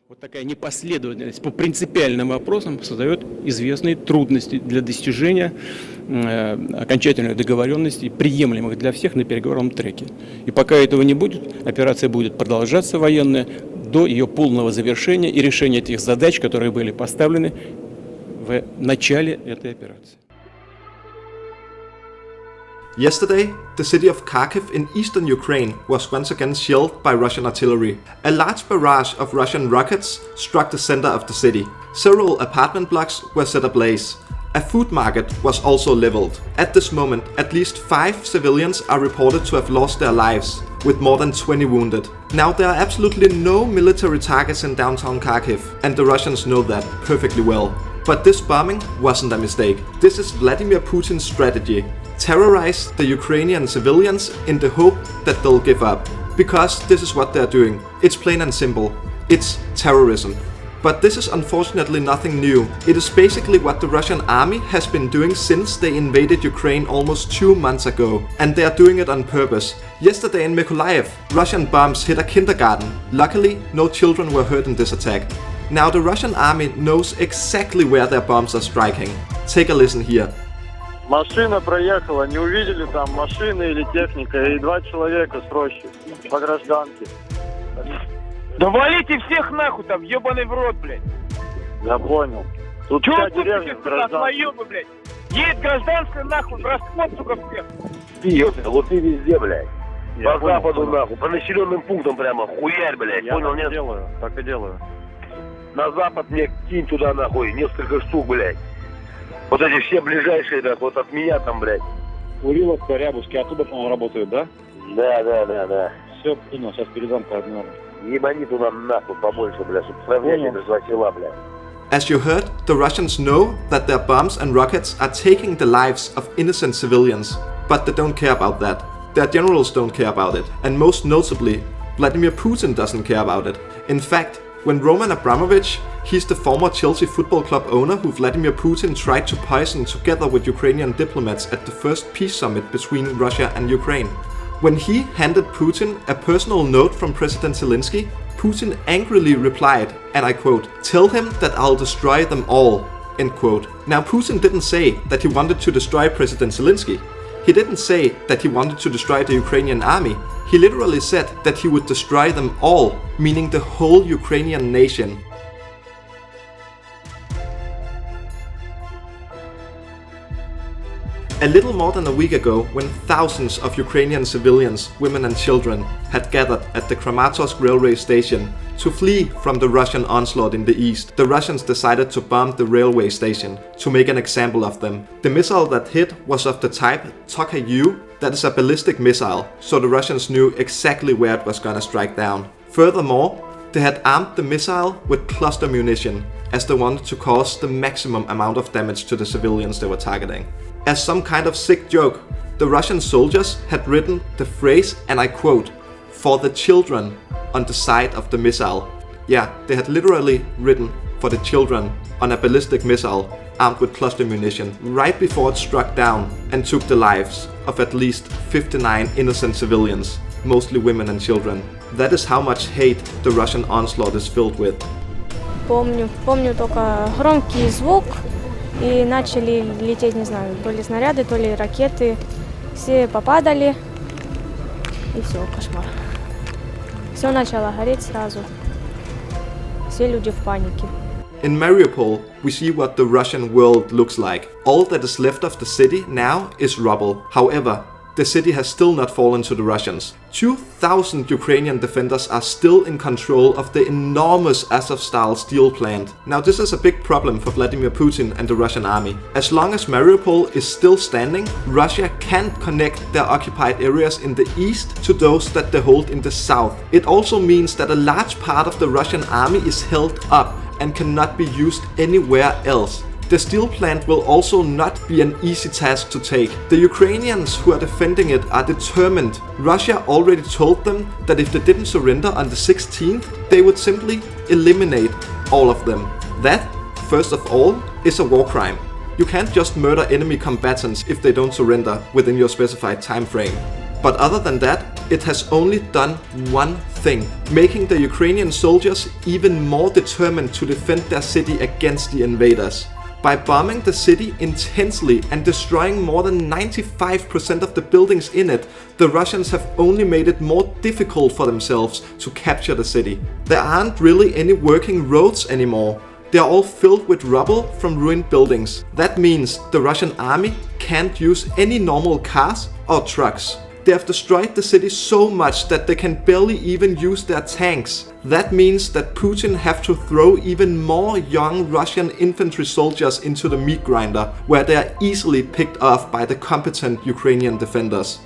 Вот такая непоследовательность по принципиальным вопросам создает известные трудности для достижения окончательной договоренности, приемлемых для всех на переговорном треке. И пока этого не будет, операция будет продолжаться военная до ее полного завершения и решения тех задач, которые были поставлены в начале этой операции. Yesterday, the city of Kharkiv in eastern Ukraine was once again shelled by Russian artillery. A large barrage of Russian rockets struck the center of the city. Several apartment blocks were set ablaze. A food market was also leveled. At this moment, at least 5 civilians are reported to have lost their lives, with more than 20 wounded. Now, there are absolutely no military targets in downtown Kharkiv, and the Russians know that perfectly well. But this bombing wasn't a mistake. This is Vladimir Putin's strategy. Terrorize the Ukrainian civilians in the hope that they'll give up. Because this is what they're doing. It's plain and simple. It's terrorism. But this is unfortunately nothing new. It is basically what the Russian army has been doing since they invaded Ukraine almost 2 months ago. And they are doing it on purpose. Yesterday in Mykolaiv, Russian bombs hit a kindergarten. Luckily, no children were hurt in this attack. Now the Russian army knows exactly where their bombs are striking. Take a listen here. Машина проехала, не увидели там машины или техника, и 2 человека с рощи по гражданке. Да валите всех нахуй там, ебаный в рот, блядь. Я понял. Тут Чего вся вы деревня гражданская. блядь? Едет гражданская нахуй, в расход, сука, всех. Пиздец, вот и везде, блядь. Я По понял, западу, понял. нахуй, по населенным пунктам прямо, хуярь, блядь, Я понял, так и нет? делаю, так и делаю. На запад мне кинь туда, нахуй, несколько штук, блядь. Вот эти все ближайшие, так, вот от меня там, блядь. Куриловка, Рябушки, оттуда, по-моему, работают, да? Да. Все, понял, сейчас передам координаты. Ебани туда нахуй побольше, блядь, чтобы сравнять эти 2 села, блядь. As you heard, the Russians know that their bombs and rockets are taking the lives of innocent civilians. But they don't care about that. Their generals don't care about it. And most notably, Vladimir Putin doesn't care about it. In fact, when Roman Abramovich, he's the former Chelsea football club owner who Vladimir Putin tried to poison together with Ukrainian diplomats at the first peace summit between Russia and Ukraine. When he handed Putin a personal note from President Zelensky, Putin angrily replied, and I quote, "Tell him that I'll destroy them all," end quote. Now Putin didn't say that he wanted to destroy President Zelensky. He didn't say that he wanted to destroy the Ukrainian army. He literally said that he would destroy them all, meaning the whole Ukrainian nation. A little more than a week ago, when thousands of Ukrainian civilians, women and children, had gathered at the Kramatorsk railway station to flee from the Russian onslaught in the east, the Russians decided to bomb the railway station to make an example of them. The missile that hit was of the type Tokayu, that is a ballistic missile, so the Russians knew exactly where it was gonna strike down. Furthermore, they had armed the missile with cluster munition, as they wanted to cause the maximum amount of damage to the civilians they were targeting. As some kind of sick joke, the Russian soldiers had written the phrase, and I quote, "for the children" on the side of the missile. Yeah, they had literally written "for the children" on a ballistic missile armed with cluster munition right before it struck down and took the lives of at least 59 innocent civilians, mostly women and children. That is how much hate the Russian onslaught is filled with. Помню только громкий звук, и начали лететь, не знаю, то ли снаряды, то ли ракеты. Все попадали, и все, кошмар. Все начало гореть сразу. Все люди в панике. In Mariupol, we see what the Russian world looks like. All that is left of the city now is rubble. However, the city has still not fallen to the Russians. 2,000 Ukrainian defenders are still in control of the enormous Azov-style steel plant. Now this is a big problem for Vladimir Putin and the Russian army. As long as Mariupol is still standing, Russia can't connect their occupied areas in the east to those that they hold in the south. It also means that a large part of the Russian army is held up and cannot be used anywhere else. The steel plant will also not be an easy task to take. The Ukrainians who are defending it are determined. Russia already told them that if they didn't surrender on the 16th, they would simply eliminate all of them. That, first of all, is a war crime. You can't just murder enemy combatants if they don't surrender within your specified time frame. But other than that, it has only done one thing, making the Ukrainian soldiers even more determined to defend their city against the invaders. By bombing the city intensely and destroying more than 95% of the buildings in it, the Russians have only made it more difficult for themselves to capture the city. There aren't really any working roads anymore. They are all filled with rubble from ruined buildings. That means the Russian army can't use any normal cars or trucks. They have destroyed the city so much that they can barely even use their tanks. That means that Putin have to throw even more young Russian infantry soldiers into the meat grinder, where they are easily picked off by the competent Ukrainian defenders.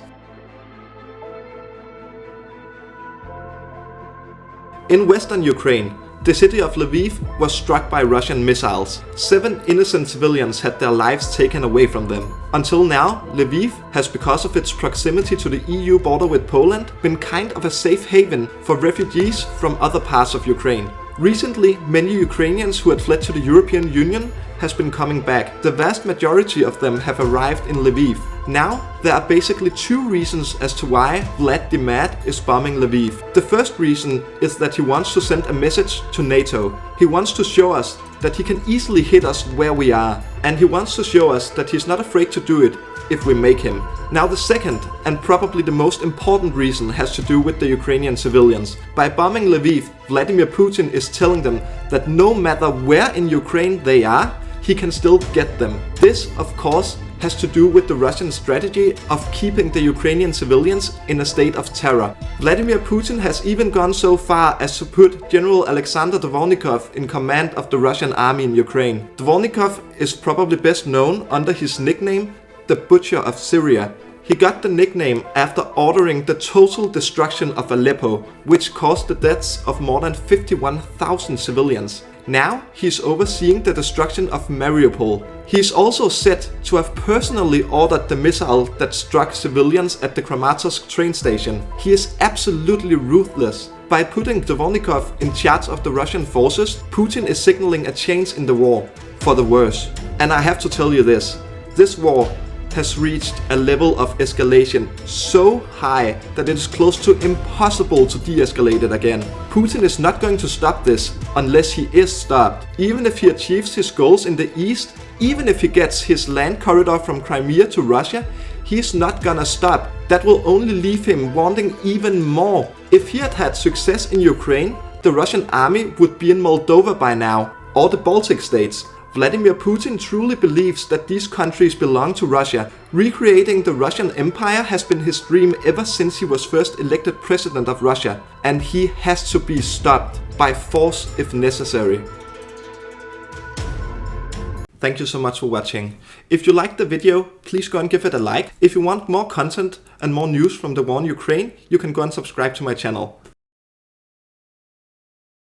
In western Ukraine, the city of Lviv was struck by Russian missiles. 7 innocent civilians had their lives taken away from them. Until now, Lviv has, because of its proximity to the EU border with Poland, been kind of a safe haven for refugees from other parts of Ukraine. Recently, many Ukrainians who had fled to the European Union has been coming back. The vast majority of them have arrived in Lviv. Now, there are basically 2 reasons as to why Vlad the Mad is bombing Lviv. The first reason is that he wants to send a message to NATO. He wants to show us that he can easily hit us where we are. And he wants to show us that he's not afraid to do it if we make him. Now the second, and probably the most important reason, has to do with the Ukrainian civilians. By bombing Lviv, Vladimir Putin is telling them that no matter where in Ukraine they are, he can still get them. This, of course, has to do with the Russian strategy of keeping the Ukrainian civilians in a state of terror. Vladimir Putin has even gone so far as to put General Alexander Dvornikov in command of the Russian army in Ukraine. Dvornikov is probably best known under his nickname, the Butcher of Syria. He got the nickname after ordering the total destruction of Aleppo, which caused the deaths of more than 51,000 civilians. Now he's overseeing the destruction of Mariupol. He's also said to have personally ordered the missile that struck civilians at the Kramatorsk train station. He is absolutely ruthless. By putting Dvornikov in charge of the Russian forces, Putin is signaling a change in the war, for the worse. And I have to tell you this war has reached a level of escalation so high that it is close to impossible to de-escalate it again. Putin is not going to stop this unless he is stopped. Even if he achieves his goals in the east, even if he gets his land corridor from Crimea to Russia, he's not gonna stop. That will only leave him wanting even more. If he had had success in Ukraine, the Russian army would be in Moldova by now, or the Baltic states. Vladimir Putin truly believes that these countries belong to Russia. Recreating the Russian Empire has been his dream ever since he was first elected president of Russia, and he has to be stopped by force if necessary. Thank you so much for watching. If you liked the video, please go and give it a like. If you want more content and more news from the war in Ukraine, you can go and subscribe to my channel.